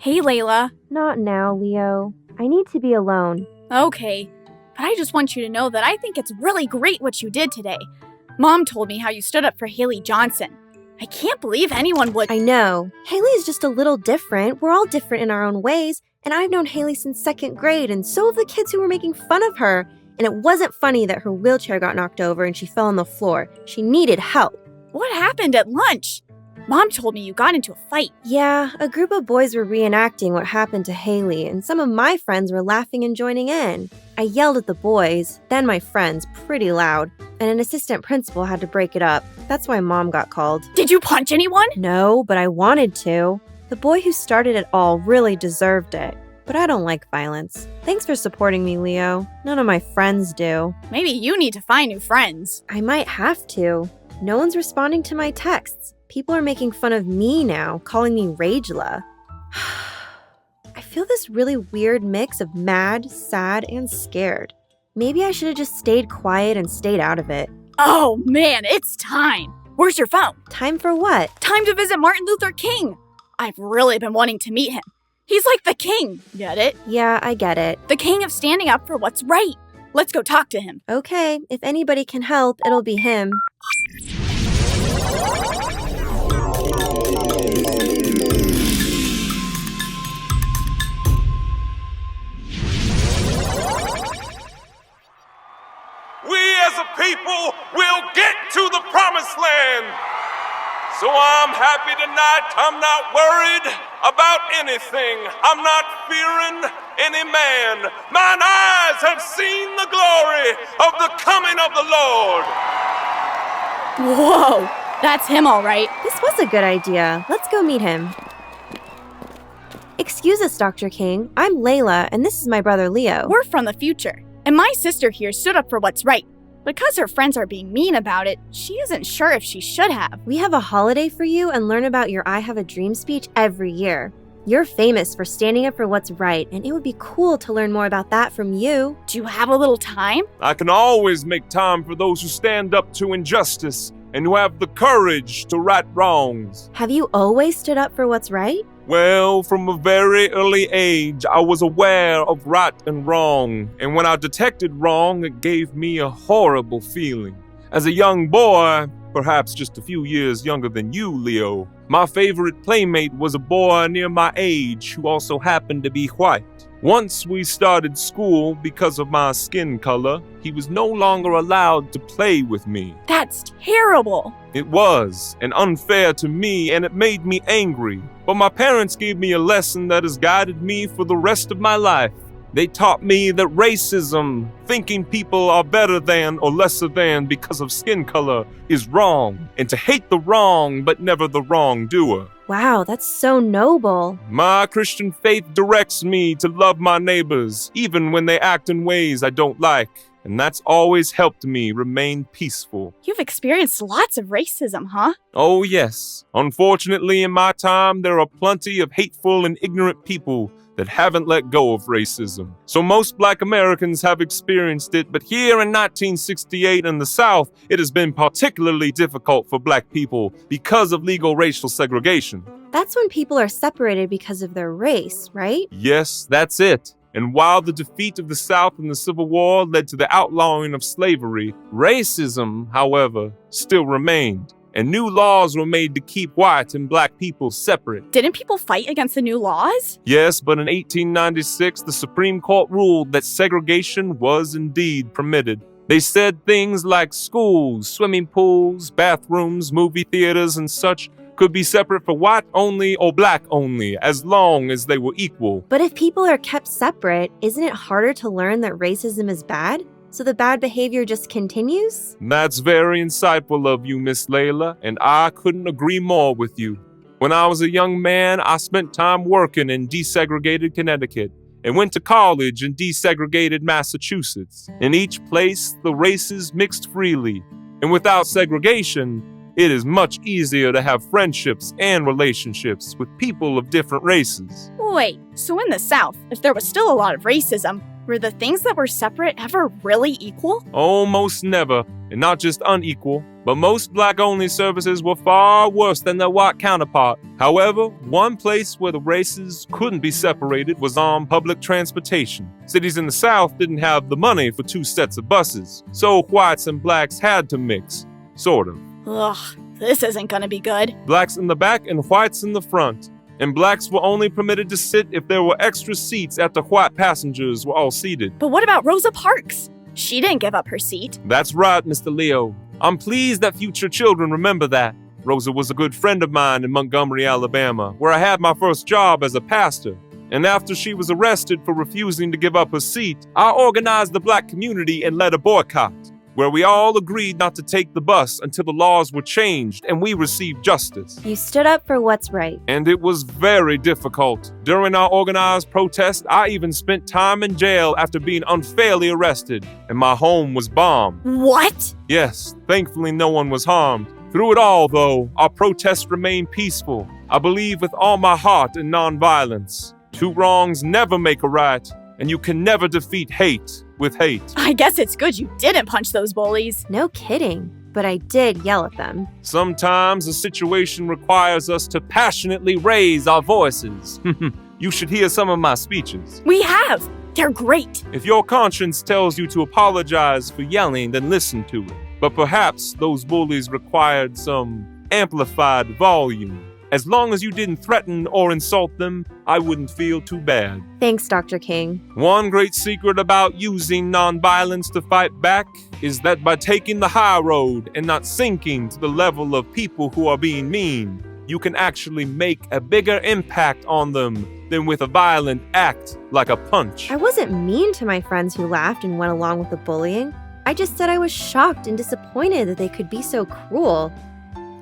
Hey, Layla. Not now, Leo. I need to be alone. Okay, but I just want you to know that I think it's really great what you did today. Mom told me how you stood up for Haley Johnson. I can't believe anyone would. I know. Haley's just a little different. We're all different in our own ways, and I've known Haley since 2nd grade, and so have the kids who were making fun of her. And it wasn't funny that her wheelchair got knocked over and she fell on the floor. She needed help. What happened at lunch? Mom told me you got into a fight. Yeah, a group of boys were reenacting what happened to Haley, and some of my friends were laughing and joining in. I yelled at the boys, then my friends, pretty loud, and an assistant principal had to break it up. That's why Mom got called. Did you punch anyone? No, but I wanted to. The boy who started it all really deserved it. But I don't like violence. Thanks for supporting me, Leo. None of my friends do. Maybe you need to find new friends. I might have to. No one's responding to my texts. People are making fun of me now, calling me Ragela. I feel this really weird mix of mad, sad, and scared. Maybe I should have just stayed quiet and stayed out of it. Oh man, it's time. Where's your phone? Time for what? Time to visit Martin Luther King. I've really been wanting to meet him. He's like the king, get it? Yeah, I get it. The king of standing up for what's right. Let's go talk to him. Okay, if anybody can help, it'll be him. We as a people will get to the promised land. So I'm happy tonight. I'm not worried about anything. I'm not fearing any man. Mine eyes have seen the glory of the coming of the Lord. Whoa, that's him all right. This was a good idea. Let's go meet him. Excuse us, Dr. King. I'm Layla, and this is my brother Leo. We're from the future, and my sister here stood up for what's right. Because her friends are being mean about it, she isn't sure if she should have. We have a holiday for you and learn about your I Have a Dream speech every year. You're famous for standing up for what's right, and it would be cool to learn more about that from you. Do you have a little time? I can always make time for those who stand up to injustice and who have the courage to right wrongs. Have you always stood up for what's right? Well, from a very early age, I was aware of right and wrong, and when I detected wrong, it gave me a horrible feeling. As a young boy, perhaps just a few years younger than you, Leo, my favorite playmate was a boy near my age who also happened to be white. Once we started school, because of my skin color, he was no longer allowed to play with me. That's terrible. It was, and unfair to me, and it made me angry. But my parents gave me a lesson that has guided me for the rest of my life. They taught me that racism, thinking people are better than or lesser than because of skin color, is wrong, and to hate the wrong but never the wrongdoer. Wow, that's so noble. My Christian faith directs me to love my neighbors, even when they act in ways I don't like. And that's always helped me remain peaceful. You've experienced lots of racism, huh? Oh, yes. Unfortunately, in my time, there are plenty of hateful and ignorant people that haven't let go of racism. So most Black Americans have experienced it, but here in 1968 in the South, it has been particularly difficult for Black people because of legal racial segregation. That's when people are separated because of their race, right? Yes, that's it. And while the defeat of the South in the Civil War led to the outlawing of slavery, racism, however, still remained. And new laws were made to keep white and Black people separate. Didn't people fight against the new laws? Yes, but in 1896, the Supreme Court ruled that segregation was indeed permitted. They said things like schools, swimming pools, bathrooms, movie theaters, and such could be separate for white only or Black only, as long as they were equal. But if people are kept separate, isn't it harder to learn that racism is bad? So the bad behavior just continues? That's very insightful of you, Miss Layla, and I couldn't agree more with you. When I was a young man, I spent time working in desegregated Connecticut and went to college in desegregated Massachusetts. In each place, the races mixed freely, and without segregation, it is much easier to have friendships and relationships with people of different races. Wait, so in the South, if there was still a lot of racism, were the things that were separate ever really equal? Almost never, and not just unequal. but most black-only services were far worse than their white counterpart. However, one place where the races couldn't be separated was on public transportation. Cities in the South didn't have the money for 2 sets of buses, so whites and blacks had to mix, sort of. Ugh, this isn't gonna be good. Blacks in the back and whites in the front. And blacks were only permitted to sit if there were extra seats after white passengers were all seated. But what about Rosa Parks? She didn't give up her seat. That's right, Mr. Leo. I'm pleased that future children remember that. Rosa was a good friend of mine in Montgomery, Alabama, where I had my first job as a pastor. And after she was arrested for refusing to give up her seat, I organized the black community and led a boycott, where we all agreed not to take the bus until the laws were changed and we received justice. You stood up for what's right. And it was very difficult. During our organized protest, I even spent time in jail after being unfairly arrested, and my home was bombed. What? Yes, thankfully no one was harmed. Through it all, though, our protests remained peaceful. I believe with all my heart in nonviolence. 2 wrongs never make a right, and you can never defeat hate with hate. I guess it's good you didn't punch those bullies. No kidding, but I did yell at them. Sometimes a situation requires us to passionately raise our voices. You should hear some of my speeches. We have. They're great. If your conscience tells you to apologize for yelling, then listen to it. But perhaps those bullies required some amplified volume. As long as you didn't threaten or insult them, I wouldn't feel too bad. Thanks, Dr. King. One great secret about using nonviolence to fight back is that by taking the high road and not sinking to the level of people who are being mean, you can actually make a bigger impact on them than with a violent act like a punch. I wasn't mean to my friends who laughed and went along with the bullying. I just said I was shocked and disappointed that they could be so cruel.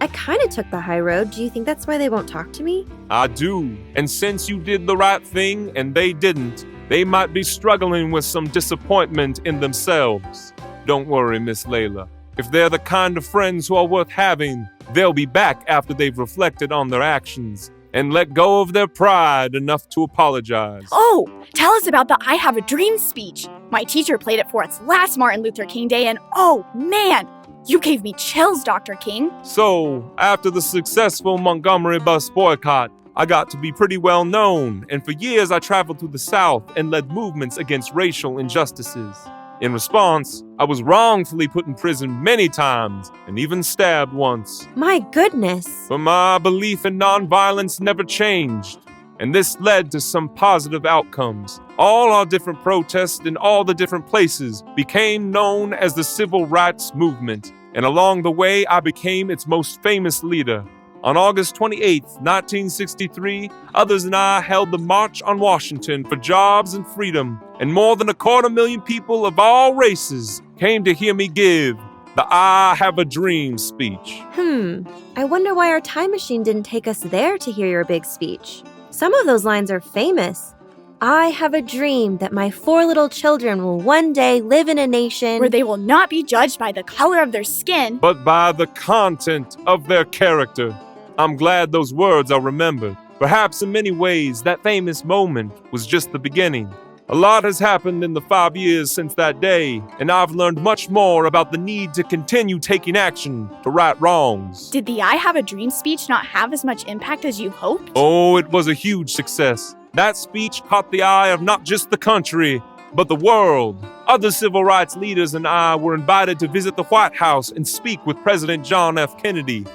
I kind of took the high road. Do you think that's why they won't talk to me? I do. And since you did the right thing and they didn't, they might be struggling with some disappointment in themselves. Don't worry, Miss Layla. If they're the kind of friends who are worth having, they'll be back after they've reflected on their actions and let go of their pride enough to apologize. Oh, tell us about the I Have a Dream speech. My teacher played it for us last Martin Luther King Day, and oh man, you gave me chills, Dr. King. So, after the successful Montgomery bus boycott, I got to be pretty well known, and for years I traveled through the South and led movements against racial injustices. In response, I was wrongfully put in prison many times and even stabbed once. My goodness. But my belief in nonviolence never changed, and this led to some positive outcomes. All our different protests in all the different places became known as the Civil Rights Movement, and along the way I became its most famous leader. On August 28, 1963, others and I held the March on Washington for Jobs and Freedom, and more than 250,000 people of all races came to hear me give the I Have a Dream speech. I wonder why our time machine didn't take us there to hear your big speech. Some of those lines are famous. I have a dream that my 4 little children will one day live in a nation Where they will not be judged by the color of their skin, but by the content of their character. I'm glad those words are remembered. Perhaps in many ways, that famous moment was just the beginning. A lot has happened in the 5 years since that day, and I've learned much more about the need to continue taking action to right wrongs. Did the I Have a Dream speech not have as much impact as you hoped? Oh, it was a huge success. That speech caught the eye of not just the country, but the world. Other civil rights leaders and I were invited to visit the White House and speak with President John F. Kennedy.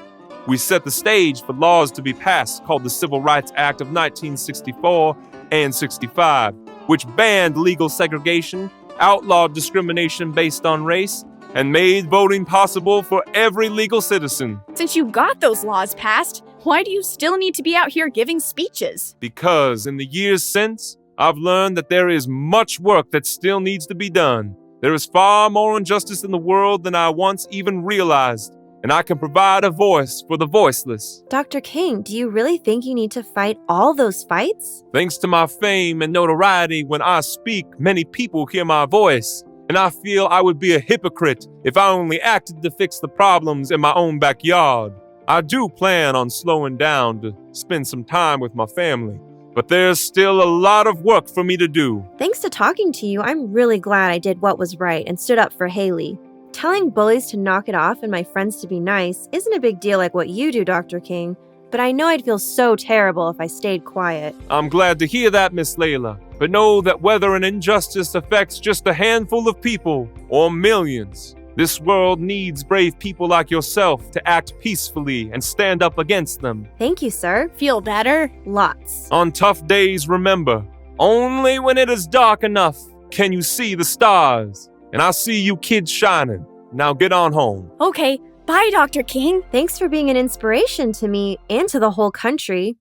We set the stage for laws to be passed called the Civil Rights Act of 1964 and 65, which banned legal segregation, outlawed discrimination based on race, and made voting possible for every legal citizen. Since you got those laws passed, why do you still need to be out here giving speeches? Because in the years since, I've learned that there is much work that still needs to be done. There is far more injustice in the world than I once even realized, and I can provide a voice for the voiceless. Dr. King, do you really think you need to fight all those fights? Thanks to my fame and notoriety, when I speak, many people hear my voice, and I feel I would be a hypocrite if I only acted to fix the problems in my own backyard. I do plan on slowing down to spend some time with my family, but there's still a lot of work for me to do. Thanks to talking to you, I'm really glad I did what was right and stood up for Haley. Telling bullies to knock it off and my friends to be nice isn't a big deal like what you do, Dr. King, but I know I'd feel so terrible if I stayed quiet. I'm glad to hear that, Miss Layla. But know that whether an injustice affects just a handful of people or millions, this world needs brave people like yourself to act peacefully and stand up against them. Thank you, sir. Feel better? Lots. On tough days, remember, only when it is dark enough can you see the stars. And I see you kids shining. Now get on home. Okay, bye, Dr. King. Thanks for being an inspiration to me and to the whole country.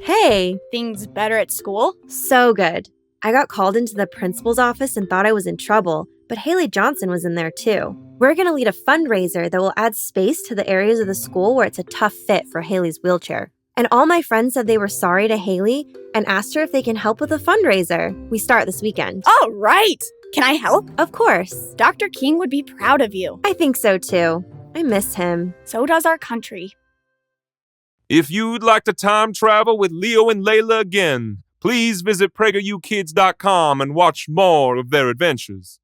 Hey, Things better at school? so good. I got called into the principal's office and thought I was in trouble, but Haley Johnson was in there too. We're going to lead a fundraiser that will add space to the areas of the school where it's a tough fit for Haley's wheelchair. And all my friends said they were sorry to Haley and asked her if they can help with the fundraiser. We start this weekend. All right. Can I help? Of course. Dr. King would be proud of you. I think so too. I miss him. So does our country. If you'd like to time travel with Leo and Layla again, please visit PragerUKids.com and watch more of their adventures.